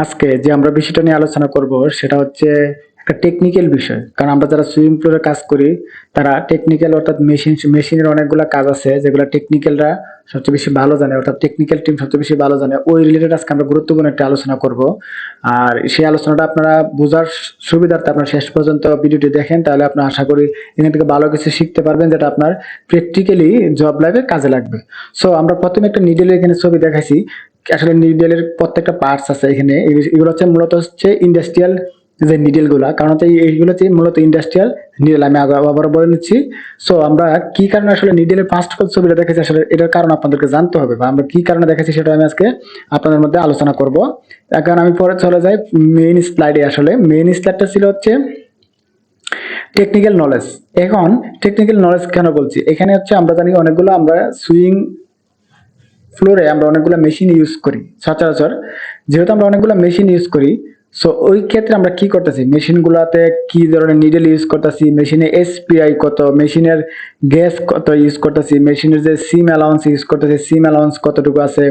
আজকে যে আমরা বিষয়টা নিয়ে আলোচনা করব সেটা হচ্ছে একটা টেকনিক্যাল বিষয়। কারণ আমরা যারা সুইমিং পুলে কাজ করি তারা টেকনিক্যাল অর্থাৎ মেশিনের অনেকগুলো কাজ আছে যেগুলো টেকনিক্যালরা সবচেয়ে বেশি ভালো জানে, অর্থাৎ টেকনিক্যাল টিম সবচেয়ে বেশি ভালো জানে। ওই রিলেটেড আজকে আমরা গুরুত্বপূর্ণ একটা আলোচনা করব। আর সেই আলোচনাটা আপনারা বোঝার সুবিধার্থে আপনারা শেষ পর্যন্ত ভিডিওটি দেখেন, তাহলে আপনারা আশা করি এখান থেকে ভালো কিছু শিখতে পারবেন যেটা আপনার প্র্যাকটিক্যালি জব লাইফে কাজে লাগবে। সো আমরা প্রথমে একটা নিডেলের এখানে ছবি দেখাইছি। আসলে নিডেলের প্রত্যেকটা পার্টস আছে এখানে। এগুলো হচ্ছে মূলত হচ্ছে ইন্ডাস্ট্রিয়াল যে নিডেল গুলা, কারণ হচ্ছে এইগুলো হচ্ছে মূলত ইন্ডাস্ট্রিয়াল নিডেল। আমি আবার বলে নিচ্ছি। সো আমরা কি কারণে আসলে নিডেলের ফার্স্ট ছবিটা দেখেছি, আসলে এটার কারণ আপনাদেরকে জানতে হবে, বা আমরা কি কারণে দেখেছি সেটা আমি আজকে আপনাদের মধ্যে আলোচনা করব। এখন আমি পরে চলে যাই মেইন স্লাইডে। আসলে মেইন স্লাইডটা ছিল হচ্ছে টেকনিক্যাল নলেজ। এখন টেকনিক্যাল নলেজ কেন বলছি, এখানে হচ্ছে আমরা জানি অনেকগুলো আমরা সুইং ফ্লোরে আমরা অনেকগুলো মেশিন ইউজ করি সচরাচর। যেহেতু আমরা অনেকগুলো মেশিন ইউজ করি, সো ওই ক্ষেত্রে আমরা কি করতেছি, মেশিনগুলোতে কি ধরনের নিডেল ইউজ করতেছি, মেশিনে এসপিআই কত, মেশিনের গ্যাস কত ইউজ করতেছি, মেশিনের যে সিম অ্যালাউন্স ইউজ করতেছি, সিম অ্যালাউন্স কতটুকু আছে,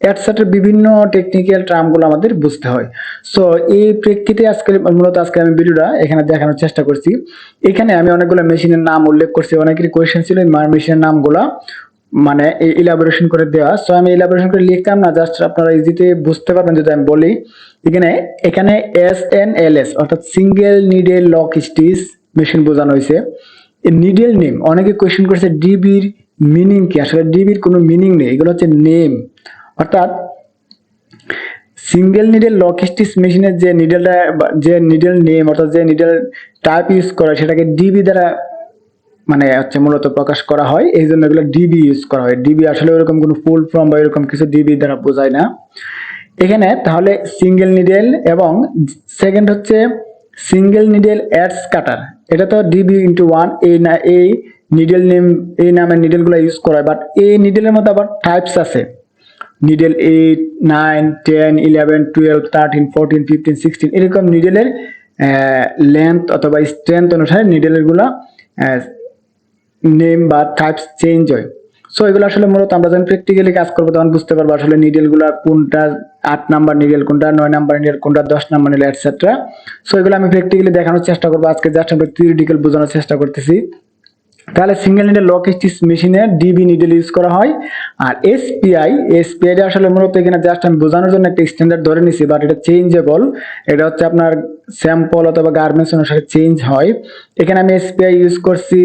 এটসেট্রা বিভিন্ন টেকনিক্যাল টার্মগুলো আমাদের বুঝতে হয়। সো এই প্রেক্ষিতে আজকে আমি ভিডিওটা এখানে দেখানোর চেষ্টা করছি। এখানে আমি অনেকগুলো মেশিনের নাম উল্লেখ করছি। অনেকেরই কোয়েশ্চেন ছিল মেশিনের নামগুলা মানে ইলাবোরেশন করে দেওয়া। সো আমি ইলাবোরেশন করে লিখতাম না, জাস্ট আপনারা ইজিতে বুঝতে পারবেন যদি আমি বলি। এখানে এখানে SNLS অর্থাৎ single needle lock stitch machine বোঝানো হয়েছে। এই নিডেল নেম অনেকে কোয়েশ্চেন করেছে ডিবির মিনিং কি। আসলে ডিবির কোনো মিনিং নেই, এগুলো হচ্ছে নেম। অর্থাৎ সিঙ্গেল নিডেল লক স্টিচ মেশিনের যে নিডেলটা, যে নিডেল নেম অর্থাৎ যে নিডেল টাইপ ইউজ করা সেটাকে ডিবি দ্বারা মানে হচ্ছে মূলত প্রকাশ করা হয়। এই জন্য এগুলো ডিবি ইউজ করা হয়। ডিবি আসলে ওরকম কোনো ফুল ফর্ম বা এরকম কিছু ডিবি দ্বারা বোঝায় না এখানে। তাহলে সিঙ্গেল নিডেল এবং সেকেন্ড হচ্ছে সিঙ্গেল নিডেল অ্যাডস কাটার, এটা তো ডিবি ইন্টু ওয়ান। এই নিডেল নেম, এই নামের নিডেলগুলো ইউজ করা হয়। বাট এই নিডেলের মধ্যে আবার টাইপস আছে। নিডেল 8, 9, 10, 11, 12, 13, 14, 15, 16 এরকম নিডেলের লেন্থ অথবা স্ট্রেংথ অনুসারে নিডেলের গুলা নেম বা টাইপস চেঞ্জ হয়। সো এগুলো আসলে মূলত আমরা যখন প্র্যাকটিক্যালি কাজ করবো তখন বুঝতে পারবো আসলে নিডেল গুলা কোনটা 8 নাম্বার নিডেল, কোনটা 9 নাম্বার নিডেল, কোনটা 10 নাম্বার নিডেল এটসেট্রা। সো এগুলো আমি প্র্যাকটিক্যালি দেখানোর চেষ্টা করবো আজকে, জাস্ট আমরা থিওরিটিক্যাল বোঝানোর চেষ্টা করতেছি। তাহলে সিঙ্গেল নিডেল লক স্টিচ মেশিনে ডিবি নিডেল ইউজ করা হয়। আর এসপিআই আসলে মূলত এখানে জাস্ট আমি বোঝানোর জন্য একটা স্ট্যান্ডার্ড ধরে নিছি, বাট এটা চেঞ্জেবল। এটা হচ্ছে আপনার স্যাম্পল অথবা গার্মেন্টস অনুসারে চেঞ্জ হয়। এখানে আমি এসপিআই ইউজ করছি,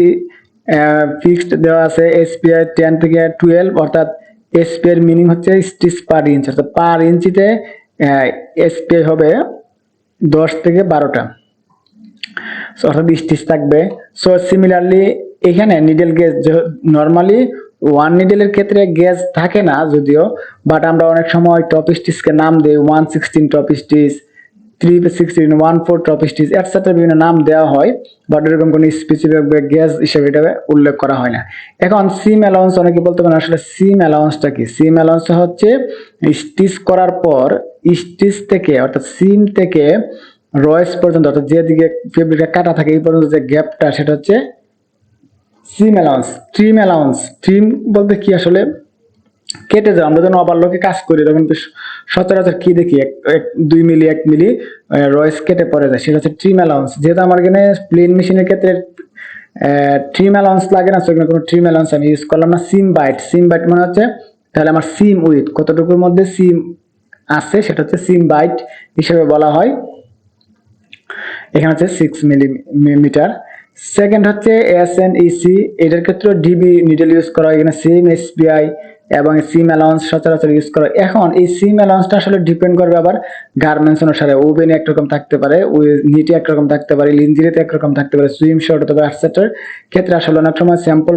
ফিক্সড দেওয়া আছে এসপিআই 10 থেকে 12। অর্থাৎ এসপিআই এর মিনিং হচ্ছে স্টিচ পার ইঞ্চ, অর্থাৎ পার ইঞ্চিতে এসপিআই হবে 10 থেকে 12টা, অর্থাৎ স্টিচ থাকবে। সো সিমিলারলি এখানে নিডেল গেজ নর্মালি ওয়ান নিডেলের ক্ষেত্রে গেজ থাকে না যদিও, বাট আমরা অনেক সময় টপ স্টিচকে নাম দিই 116 top stitch, 316, 14 top stitch etcetera বিভিন্ন নাম দেওয়া হয়। বাট এরকম কোনো স্পেসিফিক গ্যাস হিসেবে এটা উল্লেখ করা হয় না। এখন সিম অ্যালাউন্স অনেকে বলতে পারেন আসলে সিম অ্যালাউন্সটা কি। সিম অ্যালাউন্স হচ্ছে স্টিচ করার পর স্টিচ থেকে অর্থাৎ সিম থেকে রয়েস পর্যন্ত, অর্থাৎ যেদিকে ফেব্রিকটা কাটা থাকে এই পর্যন্ত যে গ্যাপটা, সেটা হচ্ছে সিম অ্যালাউন্স। ট্রিম অ্যালাউন্স, ট্রিম বলতে কি আসলে কেটে যাও। আমরা যখন ওভারলকে কাজ করি তখন সচরাচর কি দেখি 2 মিলি 1 মিলি রয়েস কেটে পড়ে যায়, সেটা হচ্ছে ট্রিম অ্যালাউন্স। যেহেতু আমার এখানে প্লেন মেশিনের ক্ষেত্রে ট্রিম অ্যালাউন্স লাগে না, সেখানে কোনো ট্রিম অ্যালাউন্স আমি ইউজ করলাম না। সিম বাইট, সিম বাইট মানে হচ্ছে তাহলে আমার সিম উইথ কতটুকুর মধ্যে সিম আছে সেটা হচ্ছে সিম বাইট হিসেবে বলা হয়। এখানে হচ্ছে 6 মিলিমিটার। সেকেন্ড হচ্ছে SNEC, এটার ক্ষেত্রে ডিবি নিডেল ইউজ করা হয়। এখানে সেম এসপিআই এবং সিম অ্যালাউন্স সচরাচর ইউজ করা। এখন এই সিম অ্যালাউন্সটা আসলে ডিপেন্ড করবে আবার গার্মেন্টস অনুসারে। ওভেনে একরকম থাকতে পারে, নিটে একরকম থাকতে পারে, লিঞ্জিরিতে একরকম থাকতে পারে, সুইম শর্ট অথবা এটসেট্রার ক্ষেত্রে আসলে অনেক সময় স্যাম্পল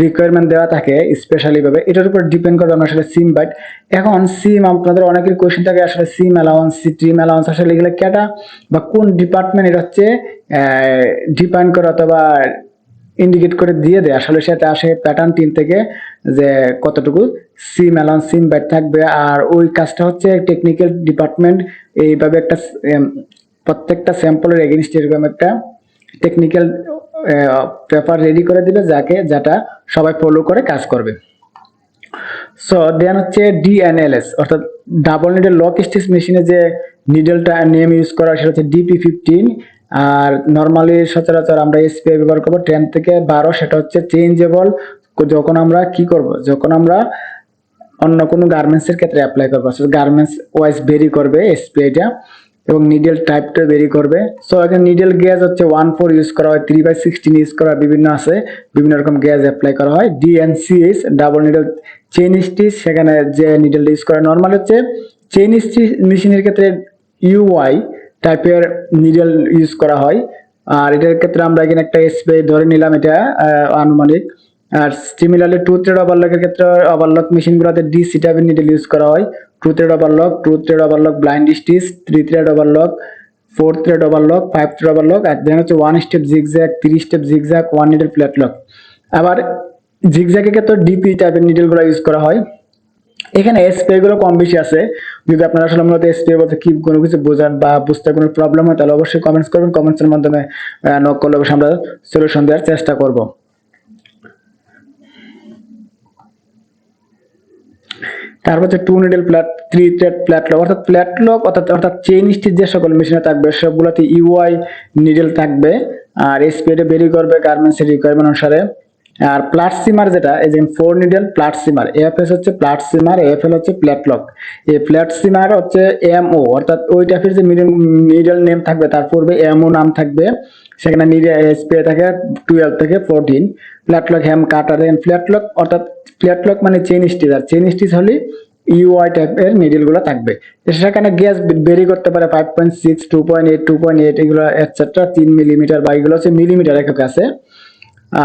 রিকোয়ারমেন্ট দেওয়া থাকে স্পেশালি ভাবে, এটার উপর ডিপেন্ড করবে আমরা আসলে সিম বাইট। এখন সিম আপনাদের অনেকের কোয়েশ্চেন থাকে আসলে সিম অ্যালাউন্স, ট্রিম অ্যালাউন্স আসলে এগুলো কেটা বা কোন ডিপার্টমেন্ট এটা হচ্ছে ডিফাইন করে অথবা ইন্ডিকেট করে দিয়ে দেয়। আসলে সেটা আসে প্যাটার্ন টিম থেকে যে কতটুকু সিম অ্যালাউন্স সিম বাইট থাকবে। আর ওই কাজটা হচ্ছে টেকনিক্যাল ডিপার্টমেন্ট এইভাবে একটা প্রত্যেকটা স্যাম্পলের এগেইনস্ট এরকম একটা টেকনিক্যাল পেপার রেডি করে দিবে যেটা সবাই ফলো করে কাজ করবে। সো দেন হচ্ছে DNLS অর্থাৎ ডাবল নিডেল লক স্টিচ মেশিনে যে নিডেলটা নেম ইউজ করা সেটা হচ্ছে DP15। আর নর্মালি সচরাচর আমরা এসপিআই ব্যবহার করবো 10 থেকে 12, সেটা হচ্ছে চেঞ্জেবল। যখন আমরা কি করব, যখন আমরা অন্য কোনো গার্মেন্টস এর ক্ষেত্রে অ্যাপ্লাই করবো, গার্মেন্টস ওয়াইজ ভেরি করবে এসপিআইটা, এবং নিডেল টাইপটা ভেরি করবে। সো এখানে নিডেল গেজ হচ্ছে 1/4 ইউজ করা হয়, 3/16 ইউজ করা, বিভিন্ন আছে, বিভিন্ন রকম গেজ অ্যাপ্লাই করা হয়। DNCH double needle chain stitch, সেখানে যে নিডেল ইউজ করা নর্মাল হচ্ছে চেইন স্টিচ মেশিনের ক্ষেত্রে UI টাইপের নিডেল ইউজ করা হয়। আর এটার ক্ষেত্রে আমরা এখানে একটা এসপিআই ধরে নিলাম, এটা আনুমানিক। আর সিমিলারলি টু থ্রেড ওভারলকের ক্ষেত্রে ওভারলক মেশিনগুলোতে ডিসি টাইপের নিডেল ইউজ করা হয়। Two thread overlock, blind stitch, 3 thread overlock, 4 thread overlock, 5 thread overlock, আর দেন হচ্ছে 1 step zigzag, 3 step zigzag, 1 needle flat lock. আবার জিগজ্যাগের ক্ষেত্রে ডিপি টাইপের নিডেলগুলো ইউজ করা হয়। এখানে এসপিআই গুলো কম বেশি আছে। যদি আপনারা আসলে মূলত এসপিআই বলতে কি কোনো কিছু বোঝান বা বুঝতে কোনো প্রবলেম হয়, তাহলে অবশ্যই কমেন্টস করবেন। কমেন্টসের মাধ্যমে নক করলে অবশ্যই আমরা সলিউশন দেওয়ার চেষ্টা করব। তারপর হচ্ছে 2 needle flat, 3 thread flat lock, অর্থাৎ ফ্ল্যাট লক অর্থাৎ চেইন স্টিচ যে সকল মেশিনে থাকবে সবগুলোতে UI নিডেল থাকবে। আর এসপিআই বেরি করবে গার্মেন্টস এর রিকোয়ারমেন্ট অনুসারে। আর প্লাট সিমার যেটা, এই যে 4 নিডেল প্লাট সিমার, এফএস হচ্ছে প্লাট সিমার, এফএল হচ্ছে ফ্ল্যাট লক। এই ফ্ল্যাট সিমার হচ্ছে MO, অর্থাৎ ওই টাইপের যে নিডেল নেম থাকবে তার পূর্বে MO নাম থাকবে। সেখানে এসপিআই থাকে 12 থেকে 14। ফ্ল্যাট লক হ্যাম কাটার, ফ্ল্যাট লক অর্থাৎ ফ্ল্যাট লক মানে চেইন স্টিচ, আর চেইন স্টিচ হলে UI টাইপের নিডেল গুলো থাকবে। সেখানে গ্যাস বেরি করতে পারে 5.6, 2.8, 2.8 এগুলো এটসেট্রা, 3 মিলিমিটার, বা এগুলো হচ্ছে মিলিমিটার একক আছে।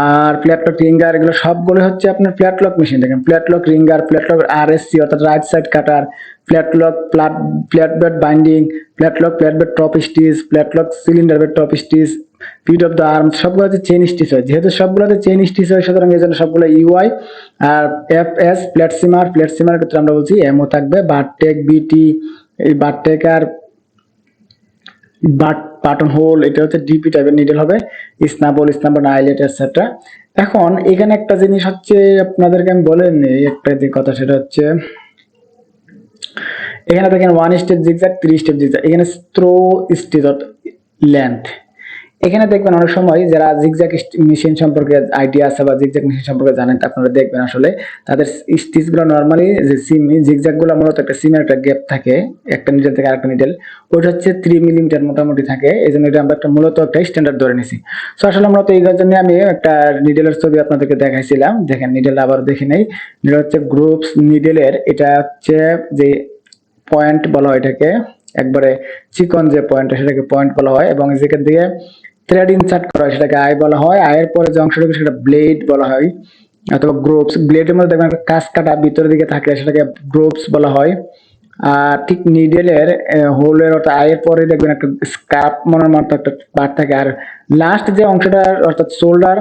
আর ফ্ল্যাট লক রিঙ্গার, এগুলো সবগুলো হচ্ছে আপনার ফ্ল্যাট লক মেশিন। দেখেন flat lock ringer, flat lock RSC অর্থাৎ right side cutter, flat lock flat bed binding, flat lock flat bed top stitch, flat lock cylinder bed top stitch, feed off the arm, সবগুলোতে chain stitch হয়। যেহেতু সবগুলোতে chain stitch হয়, সুতরাং এই জন্য সবগুলো UI। আর FS ফ্ল্যাট সিমার, ফ্ল্যাট সিমার ক্ষেত্রে আমরা বলছি MO থাকবে। বারটেক, BT, এই বারটেক আর বাটন হোল, এটা হচ্ছে ডিপি টাইপের নিডেল হবে। স্নাবল, আইলেট এটসেট্রা। এখন এখানে একটা জিনিস হচ্ছে আপনাদেরকে আমি বলে নিই একটা কথা, সেটা হচ্ছে এখানে দেখেন 1 স্টেপ জিগজ্যাগ, 3 স্টেপ জিগজ্যাগ, এখানে থ্রো স্টিচ লেন্থ। এখানে দেখবেন অনেক সময় যারা জিগজ্যাগ মেশিন সম্পর্কে আইডিয়া আছে বা জিগজ্যাগ মেশিন সম্পর্কে জানেন, আপনারা দেখবেন আসলে তাদের স্টিচ গুলো নর্মালি যে সিম জিগজ্যাগ গুলো মূলত একটা সিমের একটা গ্যাপ থাকে একটা নিডেল থেকে আরেকটা নিডেল, ওইটা হচ্ছে 3 মিলিমিটার মোটামুটি থাকে। এই জন্য এটা আমরা একটা মূলত একটা স্ট্যান্ডার্ড ধরে নিছি। সো আসলে মূলত এই জন্য আমি একটা নিডেলের ছবি আপনাদেরকে দেখাইছিলাম। দেখেন নিডেল আবার দেখে নেই। নিডেল হচ্ছে গ্রুপস নিডেলের, এটা হচ্ছে যে পয়েন্ট বলা হয় এটাকে, একবারে চিকন যে পয়েন্ট সেটাকে পয়েন্ট বলা হয়, এবং যেখান দিয়ে থ্রেড ইনসার্ট করা হয় সেটাকে আই বলা হয়। আয়ের পরে যে অংশটাকে সেটা ব্লেড বলা হয়, অথবা গ্রোপস। ব্লেডের মধ্যে দেখবেন একটা কাজ কাটা ভিতরের দিকে থাকে, সেটাকে গ্রোপস বলা হয়। আর ঠিক নিডেলের হোলের অর্থাৎ আয়ের পরে দেখবেন একটা স্কার্প মনের মতো একটা পার্ট থাকে। আর লাস্ট যে অংশটা অর্থাৎ শোল্ডার,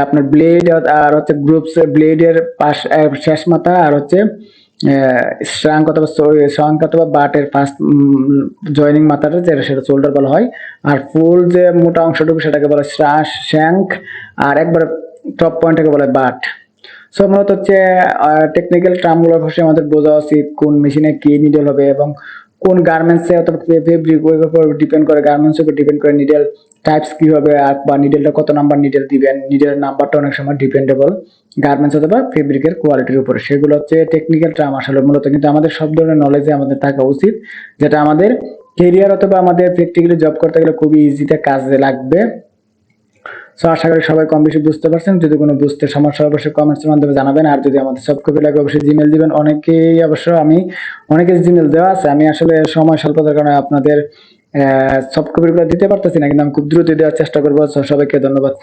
আপনার ব্লেড আর হচ্ছে গ্রুপস ব্লেডের পাশ শেষ মাথা, আর হচ্ছে শ্রাঙ্ক অথবা বাটের ফার্স্ট জয়েনিং মাথাটা যেটা সেটা শোল্ডার বলা হয়। আর ফুল যে মোটা অংশটুকু সেটাকে বলা হয় শ্যাঙ্ক, আর একবার টপ পয়েন্টটাকে বলা হয় বাট। সো মূলত হচ্ছে টেকনিক্যাল টার্মগুলো অবশ্যই আমাদের বোঝা উচিত, কোন মেশিনে কি নিডেল হবে এবং কোন গার্মেন্টসে অথবা ফেব্রিক ওর উপর ডিপেন্ড করে, গার্মেন্টসের উপর ডিপেন্ড করে নিডেল টাইপস কি হবে, আর বা নিডেলটা কত নাম্বার নিডেল দিবেন। নিডেলের নাম্বারটা অনেক সময় ডিপেন্ডেবল গার্মেন্টস অথবা ফেব্রিকের কোয়ালিটির উপরে। সেগুলো হচ্ছে টেকনিক্যাল টার্ম আসলে মূলত, কিন্তু আমাদের সব ধরনের নলেজে আমাদের থাকা উচিত, যেটা আমাদের কেরিয়ার অথবা আমাদের প্র্যাকটিক্যালি জব করতে গেলে খুবই ইজিতে কাজে লাগবে। সো আশা করি সবাই কম বেশি বুঝতে পারছেন। যদি কোনো বুঝতে সমস্যা অবশ্যই কমেন্টসের মাধ্যমে জানাবেন। আর যদি আমাদের সফট কপি লাগে অবশ্যই জিমেল দিবেন। অনেকের জিমেল দেওয়া আছে, আমি আসলে সময় স্বল্পতার কারণে আপনাদের সফট কপিগুলো দিতে পারতেছি না, কিন্তু আমি খুব দ্রুত দেওয়ার চেষ্টা করবো। সবাইকে ধন্যবাদ।